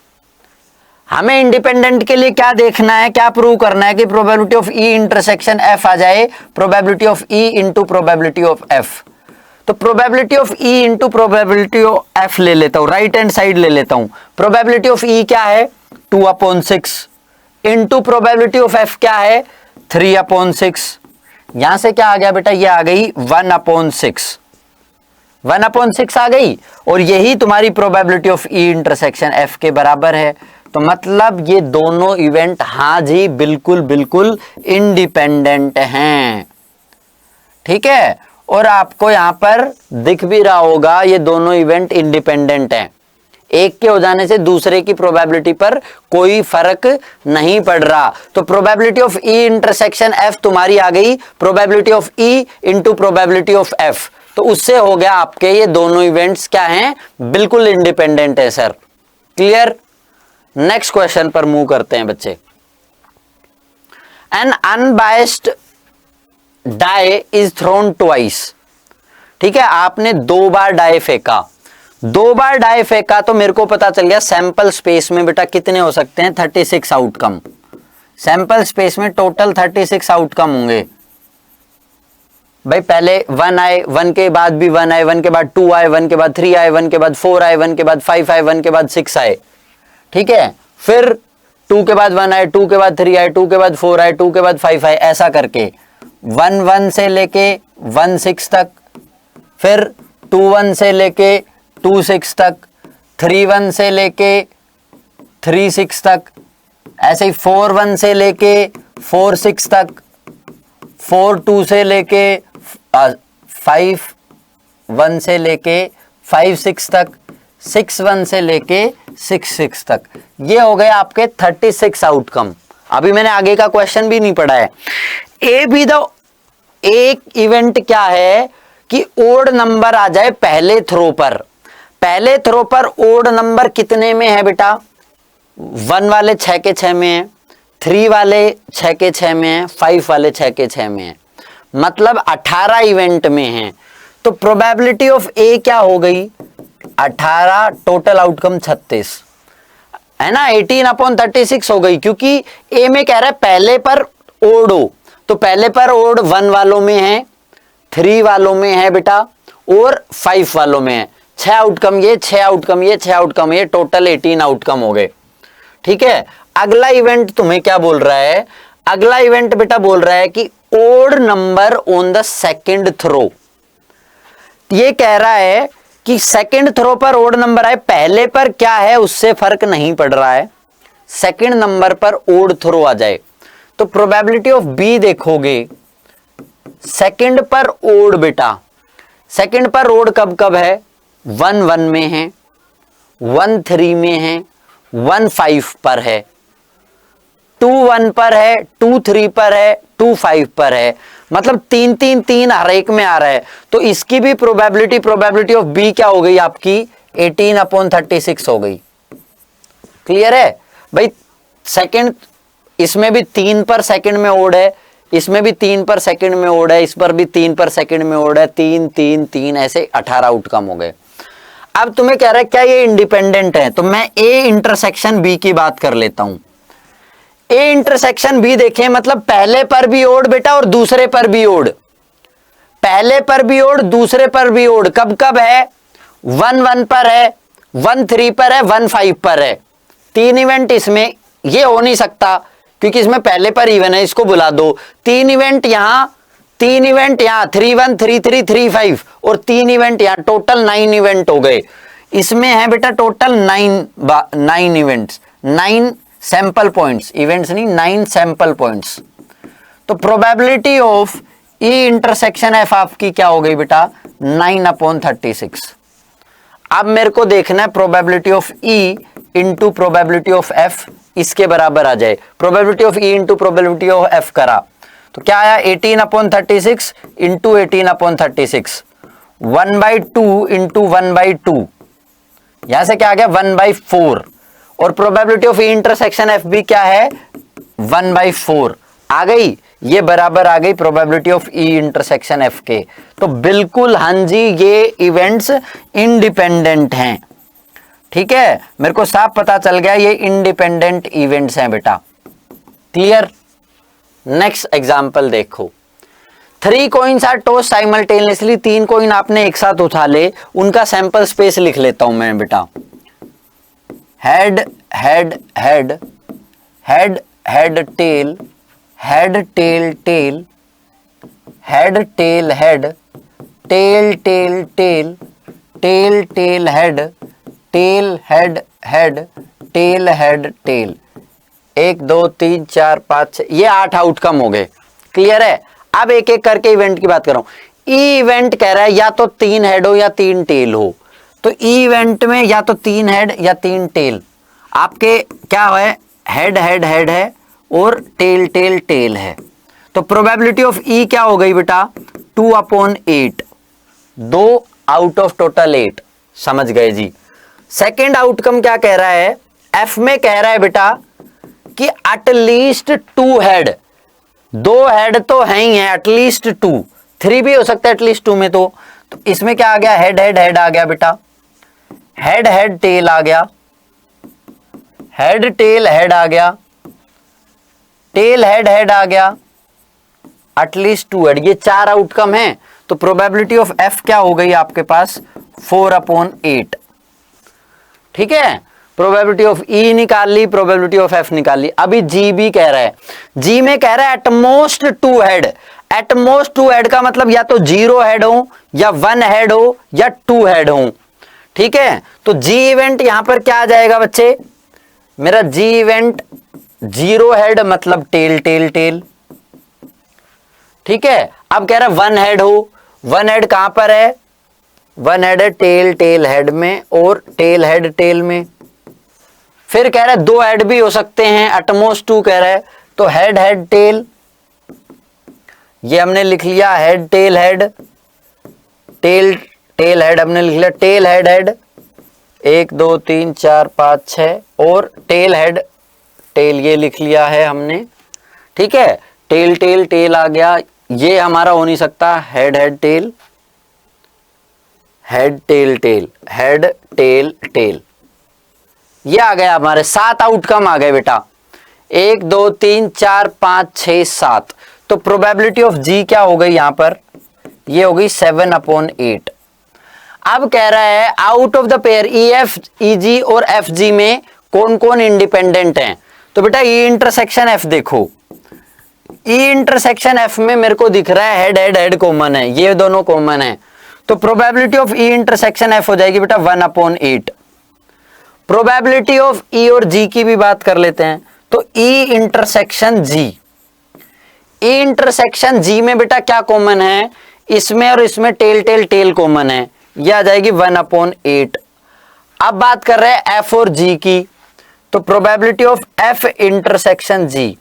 हमें इंडिपेंडेंट के लिए क्या देखना है, क्या प्रूव करना है? कि probability of E intersection F आ जाए probability of E into probability of F। तो probability of E into probability of F ले लेता हूं, राइट हैंड साइड ले लेता हूं। प्रोबेबिलिटी ऑफ E क्या है? 2/6 इंटू प्रोबेबिलिटी ऑफ F क्या है? 3/6। यहां से क्या आ गया बेटा? ये आ गई 1/6, 1/6 आ गई, और यही तुम्हारी probability of E intersection F के बराबर है। तो मतलब ये दोनों इवेंट हाँ जी बिल्कुल बिल्कुल इंडिपेंडेंट हैं, ठीक है। और आपको यहां पर दिख भी रहा होगा ये दोनों इवेंट इंडिपेंडेंट हैं, एक के हो जाने से दूसरे की प्रोबेबिलिटी पर कोई फर्क नहीं पड़ रहा। तो probability of E intersection F तुम्हारी आ गई probability of E into probability of F, तो उससे हो गया आपके ये दोनों इवेंट्स क्या हैं, बिल्कुल इंडिपेंडेंट है सर। क्लियर। नेक्स्ट क्वेश्चन पर मूव करते हैं बच्चे। An unbiased die is thrown twice, ठीक है, आपने 2 बार डाई फेंका, 2 बार डाई फेंका तो मेरे को पता चल गया सैंपल स्पेस में बेटा कितने हो सकते हैं, 36 आउटकम। सैंपल स्पेस में टोटल 36 आउटकम होंगे। भाई पहले 1 आए, 1 के बाद भी 1 आए, 1 के बाद 2 आए, 1 के बाद 3 आए, 1 के बाद 4 आए, 1 के बाद 5 आए, 1 के बाद 6 आए, ठीक है। फिर 2 के बाद 1 आए, 2 के बाद 3 आए, 2 के बाद 4 आए, 2 के बाद 5 आए, ऐसा करके 1 से लेके 1 6 तक, फिर 2 1 से लेके 2 6 तक, 3 1 से लेके 3 6 तक, ऐसे ही 4 1 से लेके 4 6 तक, 4 2 से लेके 5 1 से लेके 5 6 तक, 6 1 से लेके 6 6 तक। ये हो गए आपके 36 आउटकम। अभी मैंने आगे का क्वेश्चन भी नहीं पढ़ा है। ए बी द एक इवेंट क्या है कि ओड नंबर आ जाए पहले थ्रो पर। पहले थ्रो पर ओड नंबर कितने में है बेटा, 1 वाले 6 के 6 में है, 3 वाले 6 के 6 में है, 5 वाले 6 के 6 में है, मतलब 18 इवेंट में है। तो प्रोबेबिलिटी ऑफ ए क्या हो गई, 18, टोटल आउटकम 36 है ना, 18/36 हो गई, क्योंकि ए में कह रहा है पहले पर ओड हो, तो पहले पर ओड 1 वालों में है, 3 वालों में है बेटा, और 5 वालों में है। 6 आउटकम ये, 6 आउटकम ये, 6 आउटकम ये, टोटल 18 आउटकम हो गए, ठीक है। अगला इवेंट तुम्हें क्या बोल रहा है, अगला इवेंट बेटा बोल रहा है कि odd number on the second throw. ये कह रहा है कि सेकेंड थ्रो पर ओड नंबर आए, पहले पर क्या है उससे फर्क नहीं पड़ रहा है, सेकेंड नंबर पर ओड थ्रो आ जाए। तो प्रोबेबिलिटी ऑफ बी देखोगे, सेकेंड पर ओड बेटा, सेकेंड पर ओड कब कब है, 1 1 में है, 1 3 में है, 1 5 पर है, 2 1 पर है, 2 3 पर है, 2 5 पर है, मतलब 3 3 3 हर एक में आ रहा है। तो इसकी भी प्रोबेबिलिटी ऑफ बी क्या हो गई आपकी, 18/36 हो गई। क्लियर है भाई। सेकंड, इसमें भी 3 पर सेकंड में ओड है, इसमें भी 3 पर सेकंड में ओड है, इस पर भी 3 पर सेकंड में ओड है, 3 3 3 ऐसे 18 आउटकम हो गए। अब तुम्हें कह रहा है क्या ये इंडिपेंडेंट है, तो मैं ए इंटरसेक्शन बी की बात कर लेता हूं। ए इंटरसेक्शन बी देखें, मतलब पहले पर भी ओड बेटा और दूसरे पर भी ओड, पहले पर भी ओड दूसरे पर भी ओड, कब कब है, 1 1 पर है, 1 3 पर है, 1 5 पर है। 3 इवेंट इसमें, ये हो नहीं सकता क्योंकि इसमें पहले पर इवन है, इसको बुला दो। 3 इवेंट यहां, 3 इवेंट यहां, 3 1 3 3 3 5 और 3 इवेंट यहां, टोटल 9 इवेंट हो गए। इसमें है बेटा total 9 events, 9 sample points, events नहीं, 9 सैंपल पॉइंट्स। तो probability of E intersection F आपकी क्या हो गई बेटा, 9/36। अब मेरे को देखना है probability of E into probability of F इसके बराबर आ जाए। Probability of E into probability of F करा तो क्या आया, 18/36 इंटू 18/36, 1/2 इंटू 1/2, यहां से क्या आ गया 1/4, और probability of E intersection F भी क्या है 1/4 आ गई, ये बराबर आ गई probability of E intersection F के। तो बिल्कुल हाँ जी, ये इवेंट्स इंडिपेंडेंट हैं, ठीक है। मेरे को साफ पता चल गया ये इंडिपेंडेंट इवेंट्स हैं बेटा। क्लियर। नेक्स्ट एग्जांपल देखो, 3 coins are tossed simultaneously, 3 coin आपने एक साथ उठा ले, उनका सैंपल स्पेस लिख लेता हूं मैं बेटा। Head head head, head head tail, head tail tail, head tail head, tail tail tail, tail tail head, tail head head tail, 1 2 3 4 5 6, ये 8 आउटकम हो गए। क्लियर है? अब एक एक करके इवेंट की बात कर रहा हूं। ई इवेंट कह रहा है या तो 3 हेड हो या 3 टेल हो, तो ई इवेंट में या तो 3 हेड या 3 टेल, आपके क्या है, हेड हेड हेड है और टेल टेल टेल है। तो प्रोबेबिलिटी ऑफ ई क्या हो गई बेटा, 2/8, 2 आउट ऑफ टोटल 8। समझ गए जी? सेकेंड आउटकम क्या कह रहा है, एफ में कह रहा है बेटा कि एटलीस्ट 2 हेड, 2 हेड तो है ही है, एटलीस्ट 2, 3 भी हो सकता है एटलीस्ट 2 में। तो इसमें क्या आ गया, हेड हेड हेड आ गया बेटा, हेड हेड टेल आ गया, हेड टेल हेड आ गया, टेल हेड हेड आ गया, एटलीस्ट 2 हेड, ये 4 आउटकम है। तो प्रोबेबिलिटी ऑफ एफ क्या हो गई आपके पास, 4/8। ठीक है, प्रोबेबिलिटी ऑफ ई निकाल ली, प्रोबेबिलिटी ऑफ एफ निकाल ली। अभी जी भी कह रहा है, जी में कह रहा है एटमोस्ट 2 हेड। एटमोस्ट 2 हेड का मतलब या तो 0 हेड हो या 1 हेड हो या 2 हेड हो। ठीक है, तो जी इवेंट यहां पर क्या आ जाएगा बच्चे, मेरा जी इवेंट 0 हेड मतलब टेल टेल टेल। ठीक है, अब कह रहा है 1 हेड हो, 1 हेड कहां पर है, 1 हेड है टेल टेल हेड में और टेल हेड टेल में। फिर कह रहा है 2 हेड भी हो सकते हैं, एटमोस्ट 2 कह रहा है, तो हेड हेड टेल, ये हमने लिख लिया, head tail head, tail tail head हमने लिख लिया, टेल हेड हेड, 1 2 3 4 5 6, और टेल हेड टेल ये लिख लिया है हमने। ठीक है, टेल टेल टेल आ गया, ये हमारा हो नहीं सकता, head head tail, head tail tail, head tail tail, ये आ गया हमारे 7 आउटकम आ गए बेटा, 1 2 3 4 5 6 7। तो प्रोबेबिलिटी ऑफ जी क्या हो गई यहां पर, ये हो गई 7/8। अब कह रहा है out of the pair E F E G और एफ जी में कौन कौन इंडिपेंडेंट हैं। तो बेटा ई इंटरसेक्शन एफ देखो, ई इंटरसेक्शन एफ में मेरे को दिख रहा है हेड हेड हेड कॉमन है, ये दोनों कॉमन है, तो probability of E intersection F हो जाएगी बेटा 1/8। प्रोबेबिलिटी ऑफ ई और जी की भी बात कर लेते हैं, तो ई इंटरसेक्शन जी, ई इंटरसेक्शन जी में बेटा क्या कॉमन है, इसमें और इसमें टेल टेल टेल कॉमन है, ये आ जाएगी 1/8। अब बात कर रहे हैं एफ और जी की, तो probability of F intersection G,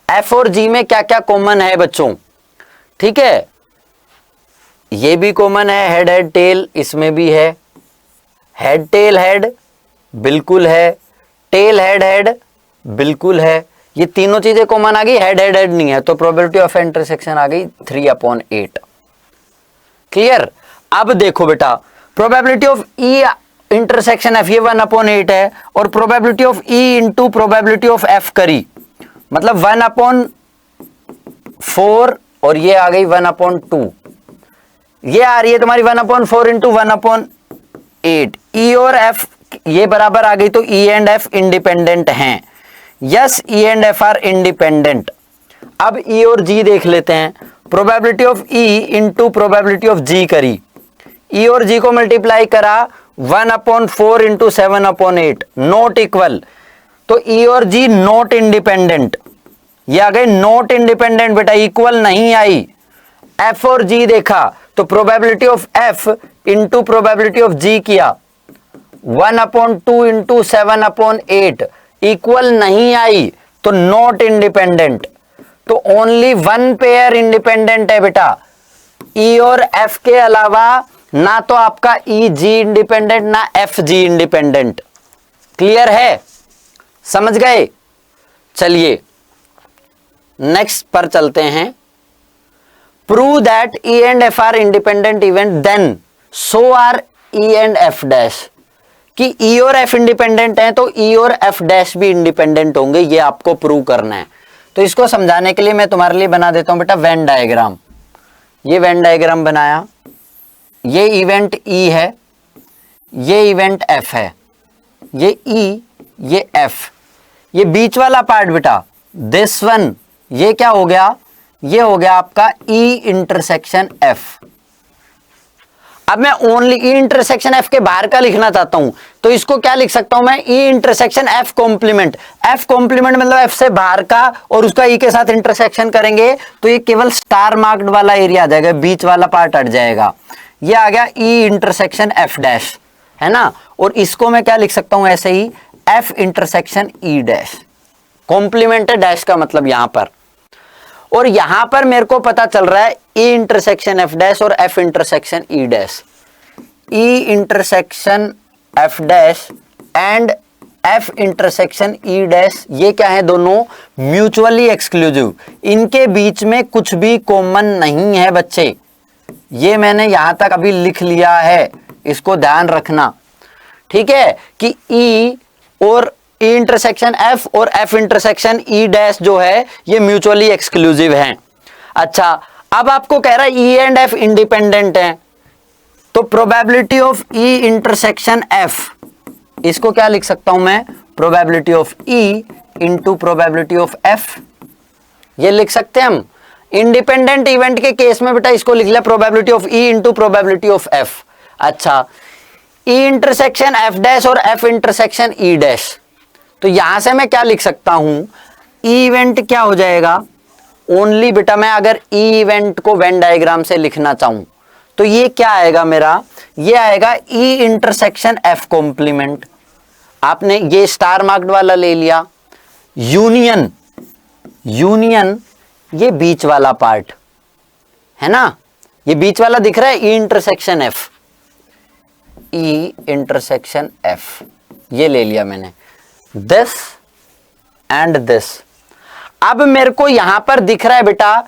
F और जी में क्या क्या कॉमन है बच्चों। ठीक है, ये भी कॉमन है, हेड हेड टेल, इसमें भी है, हेड टेल हेड बिल्कुल है, टेल हेड हेड बिल्कुल है, ये तीनों चीजें कॉमन आ गई, हेड हेड हेड नहीं है, तो प्रोबेबिलिटी ऑफ इंटरसेक्शन आ गई 3/8। क्लियर? अब देखो बेटा, probability of E intersection F, ये 1/8 है, और probability of E into probability of F करी, मतलब 1/4, और ये आ गई 1/2, ये आ रही है तुम्हारी 1/4 इंटू 1/8। ई और एफ ये बराबर आ गई, तो ई एंड एफ इंडिपेंडेंट हैं। Yes, E and F are independent. अब ई और जी देख लेते हैं, probability of E into probability of G करी, ई और जी को मल्टीप्लाई करा, 1/4 इंटू 7/8 नॉट इक्वल, तो ई और जी नॉट इंडिपेंडेंट, ये आ गए नॉट इंडिपेंडेंट बेटा, इक्वल नहीं आई। एफ और जी देखा, तो probability of F into probability of G किया, 1/2 इंटू 7/8 इक्वल नहीं आई, तो नॉट इंडिपेंडेंट। तो ओनली 1 पेयर इंडिपेंडेंट है बेटा, ई और एफ के अलावा, ना तो आपका ई जी इंडिपेंडेंट ना एफ जी इंडिपेंडेंट। क्लियर है? समझ गए? चलिए नेक्स्ट पर चलते हैं। Prove that E and F are independent event, then so are E and F dash, कि ई और एफ इंडिपेंडेंट हैं तो ई और एफ डैश भी इंडिपेंडेंट होंगे, ये आपको प्रूव करना है। तो इसको समझाने के लिए मैं तुम्हारे लिए बना देता हूं बेटा वेन डायग्राम। ये वेन डायग्राम बनाया, ये इवेंट ई है, ये इवेंट एफ है, ये ई, ये एफ, ये बीच वाला पार्ट बेटा दिस वन, ये क्या हो गया, ये हो गया आपका ई इंटरसेक्शन एफ। अब मैं ओनली ई इंटरसेक्शन एफ के बाहर का लिखना चाहता हूं, तो इसको क्या लिख सकता हूं मैं, E intersection F complement. F complement मतलब एफ से बाहर का और उसका ई के साथ इंटरसेक्शन करेंगे तो ये केवल स्टार मार्क्ड वाला एरिया आ जाएगा, बीच वाला पार्ट हट जाएगा। ये आ गया ई इंटरसेक्शन एफ डैश, है ना। और इसको मैं क्या लिख सकता हूं ऐसे ही, F intersection E dash. Complement है डैश का मतलब यहां पर, और यहां पर मेरे को पता चल रहा है ई इंटरसेक्शन एफ डैश और F intersection E dash. E intersection F dash and F intersection E dash, ये क्या है, दोनों म्यूचुअली एक्सक्लूसिव, इनके बीच में कुछ भी कॉमन नहीं है बच्चे। ये मैंने यहां तक अभी लिख लिया है, इसको ध्यान रखना, ठीक है, कि ई और ई इंटरसेक्शन एफ और एफ इंटरसेक्शन ई डैश जो है ये म्यूचुअली एक्सक्लूसिव हैं। अच्छा, अब आपको कह रहा है ई एंड एफ इंडिपेंडेंट हैं, तो probability of E intersection F, इसको क्या लिख सकता हूं मैं, probability of E into probability of F, ये लिख सकते हैं हम। इंडिपेंडेंट इवेंट के केस में बेटा इसको लिख लिया probability of E into probability of F. अच्छा, ई इंटरसेक्शन एफ डैश और एफ इंटरसेक्शन ई डैश, तो यहां से मैं क्या लिख सकता हूं, ई इवेंट क्या हो जाएगा, ओनली बेटा मैं अगर ई इवेंट को वेन डायग्राम से लिखना चाहूं तो ये क्या आएगा मेरा, ये आएगा ई इंटरसेक्शन एफ कॉम्प्लीमेंट। आपने ये स्टार मार्क्ड वाला ले लिया, यूनियन, यूनियन ये बीच वाला पार्ट है ना, ये बीच वाला दिख रहा है, ई इंटरसेक्शन एफ, ई इंटरसेक्शन एफ, ये ले लिया मैंने, दिस एंड दिस। अब मेरे को यहां पर दिख रहा है बेटा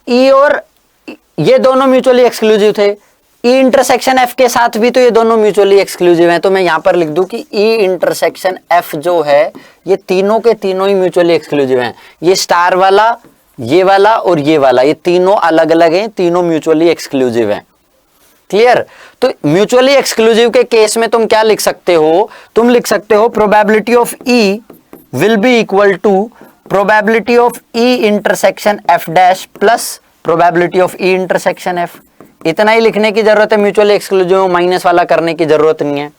ई और ये दोनों म्यूचुअली एक्सक्लूसिव थे, ई इंटरसेक्शन एफ के साथ भी तो ये दोनों म्यूचुअली एक्सक्लूसिव हैं, तो मैं यहां पर लिख दूं कि ई इंटरसेक्शन एफ जो है ये तीनों के तीनों ही म्यूचुअली एक्सक्लूसिव हैं। ये स्टार वाला, ये वाला और ये वाला, ये तीनों अलग अलग हैं, तीनों म्यूचुअली एक्सक्लूसिव हैं। क्लियर। तो म्यूचुअली एक्सक्लूसिव के केस में तुम क्या लिख सकते हो, तुम लिख सकते हो probability of E will be equal to probability of E intersection F dash plus probability of E intersection F. इतना ही लिखने की जरूरत है, म्यूचुअली एक्सक्लूसिव माइनस वाला करने की जरूरत नहीं है।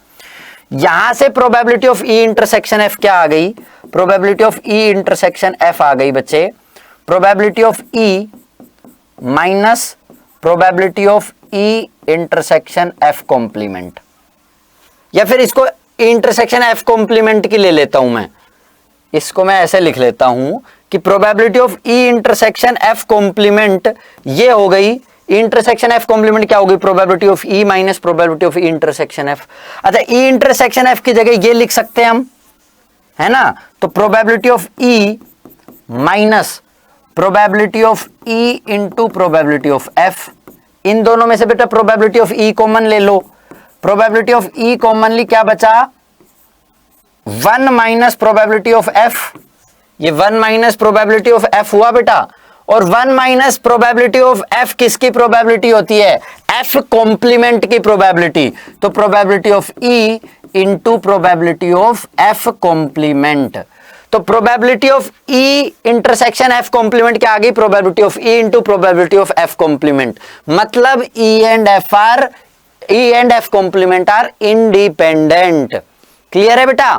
यहां से probability of E intersection F क्या आ गई, probability of E intersection F आ गई बच्चे, probability of E minus probability of E intersection F complement, या फिर इसको इंटरसेक्शन एफ कॉम्प्लीमेंट की ले लेता हूं मैं, इसको मैं ऐसे लिख लेता हूं कि probability of E intersection F complement ये हो गई, इंटरसेक्शन एफ कॉम्प्लीमेंट क्या होगी, probability of E minus probability of E intersection F. अच्छा, ई इंटरसेक्शन एफ की जगह ये लिख सकते हैं हम, है ना, तो probability of E minus probability of E into probability of F. इन दोनों में से बेटा प्रोबेबिलिटी ऑफ ई कॉमन ले लो, प्रोबेबिलिटी ऑफ ई कॉमनली क्या बचा, 1 माइनस प्रोबेबिलिटी ऑफ एफ, ये 1 माइनस प्रोबेबिलिटी ऑफ एफ हुआ बेटा, और 1 माइनस प्रोबेबिलिटी ऑफ एफ किसकी प्रोबेबिलिटी होती है, एफ कॉम्प्लीमेंट की प्रोबेबिलिटी, तो probability of E into probability of F complement. तो probability of E intersection F complement क्या आ गई, probability of E into probability of F complement. मतलब E and F complement are independent. Clear है बेटा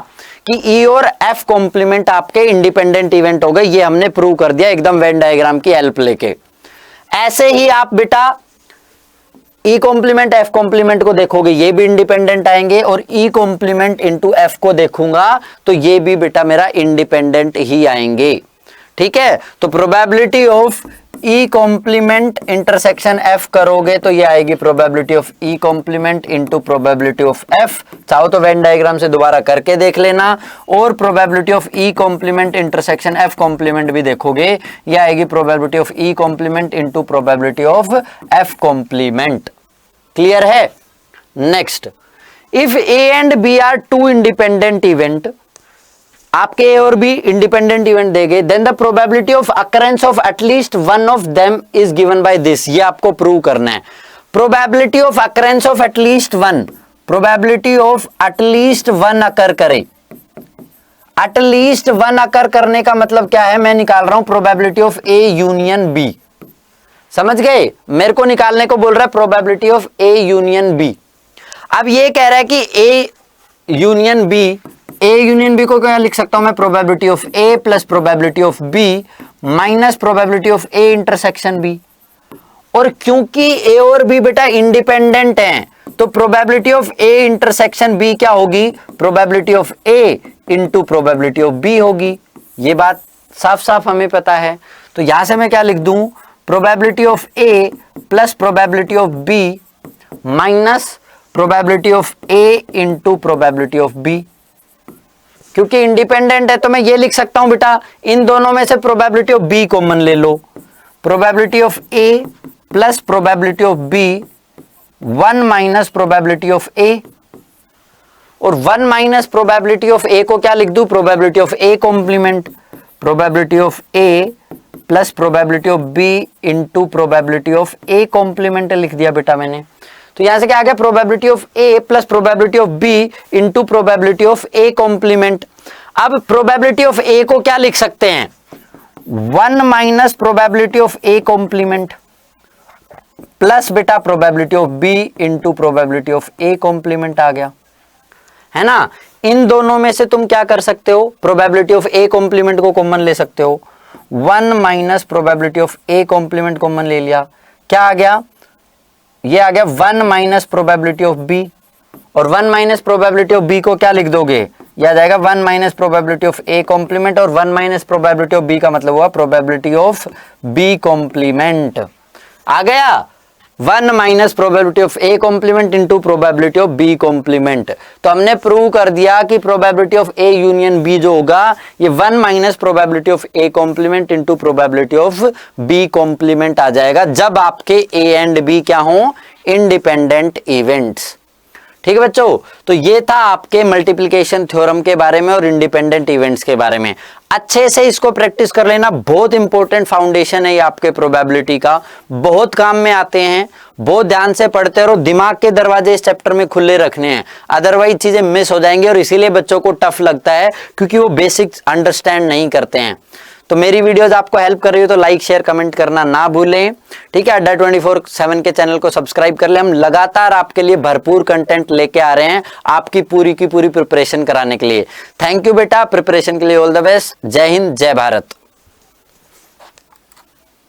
कि ई और एफ कॉम्प्लीमेंट आपके इंडिपेंडेंट इवेंट हो गए, ये हमने प्रूव कर दिया एकदम वेन डायग्राम की हेल्प लेके। ऐसे ही आप बेटा ई कॉम्प्लीमेंट एफ कॉम्प्लीमेंट को देखोगे, ये भी इंडिपेंडेंट आएंगे, और ई कॉम्प्लीमेंट इंटू एफ को देखूंगा तो ये भी बेटा मेरा इंडिपेंडेंट ही आएंगे। ठीक है, तो probability of E complement intersection F करोगे तो ये आएगी probability of E complement into probability of F. चाहो तो वेन डायग्राम से दोबारा करके देख लेना, और probability of E complement intersection F complement भी देखोगे, ये आएगी probability of E complement into probability of F complement. Clear है। Next, if A and B are two independent event, आपके ए और बी इंडिपेंडेंट इवेंट देंगे, then the probability of occurrence of at least one of them is given by this. ये आपको prove करना है। Probability of occurrence of at least one, probability of at least one अकर करे, at least one अकर करने का मतलब क्या है, मैं निकाल रहा हूं probability of A union B. समझ गए? मेरे को निकालने को बोल रहा है probability of A union B. अब ये कह रहा है कि ए यूनियन बी को क्या लिख सकता हूं मैं? Probability of A plus probability of B minus probability of A intersection B. और क्योंकि ए और बी बेटा इंडिपेंडेंट हैं, तो probability of A intersection B क्या होगी? Probability of A into probability of B होगी। ये बात साफ साफ हमें पता है। तो यहां से मैं क्या लिख दूं? Probability of A plus probability of B minus probability of A into probability of B. क्योंकि इंडिपेंडेंट है तो मैं ये लिख सकता हूं बेटा, इन दोनों में से प्रोबेबिलिटी ऑफ बी कॉमन ले लो। Probability of A plus probability of B 1 minus probability of A, और 1 माइनस प्रोबेबिलिटी ऑफ ए को क्या लिख दूं? Probability of A complement. Probability of A plus probability of B into probability of A complement लिख दिया बेटा मैंने। तो यहां से क्या आ गया? Probability of A plus probability of B into probability of A complement. अब प्रोबेबिलिटी ऑफ ए को क्या लिख सकते हैं? 1 minus probability of A complement plus बेटा probability of B into probability of A complement आ गया, है ना? इन दोनों में से तुम क्या कर सकते हो? प्रोबेबिलिटी ऑफ ए कॉम्प्लीमेंट को कॉमन ले सकते हो। 1 minus probability of A complement common ले लिया, क्या आ गया? ये आ गया 1 माइनस प्रोबेबिलिटी ऑफ बी, और 1 माइनस प्रोबेबिलिटी ऑफ बी को क्या लिख दोगे? याद आएगा 1 minus probability of A complement, और 1 माइनस प्रोबेबिलिटी ऑफ बी का मतलब हुआ प्रोबेबिलिटी ऑफ बी कॉम्प्लीमेंट। आ गया 1 minus probability of A complement into probability of B complement. तो हमने प्रूव कर दिया कि probability of A union B जो होगा ये 1 minus probability of A complement into probability of B complement आ जाएगा, जब आपके ए एंड बी क्या हो? Independent events. ठीक है बच्चों, तो ये था आपके मल्टीप्लिकेशन थ्योरम के बारे में और इंडिपेंडेंट इवेंट्स के बारे में। अच्छे से इसको प्रैक्टिस कर लेना, बहुत इंपॉर्टेंट फाउंडेशन है ये आपके प्रोबेबिलिटी का, बहुत काम में आते हैं। बहुत ध्यान से पढ़ते रहो, दिमाग के दरवाजे इस चैप्टर में खुले रखने हैं, अदरवाइज चीजें मिस हो जाएंगी। और इसीलिए बच्चों को टफ लगता है क्योंकि वो बेसिक्स अंडरस्टैंड नहीं करते हैं। तो मेरी वीडियोस आपको हेल्प कर रही हो तो लाइक शेयर कमेंट करना ना भूलें। ठीक है, अड्डा 24/7 के चैनल को सब्सक्राइब कर ले। हम लगातार आपके लिए भरपूर कंटेंट लेके आ रहे हैं आपकी पूरी की पूरी प्रिपरेशन कराने के लिए। थैंक यू बेटा, प्रिपरेशन के लिए ऑल द बेस्ट। जय हिंद, जय भारत।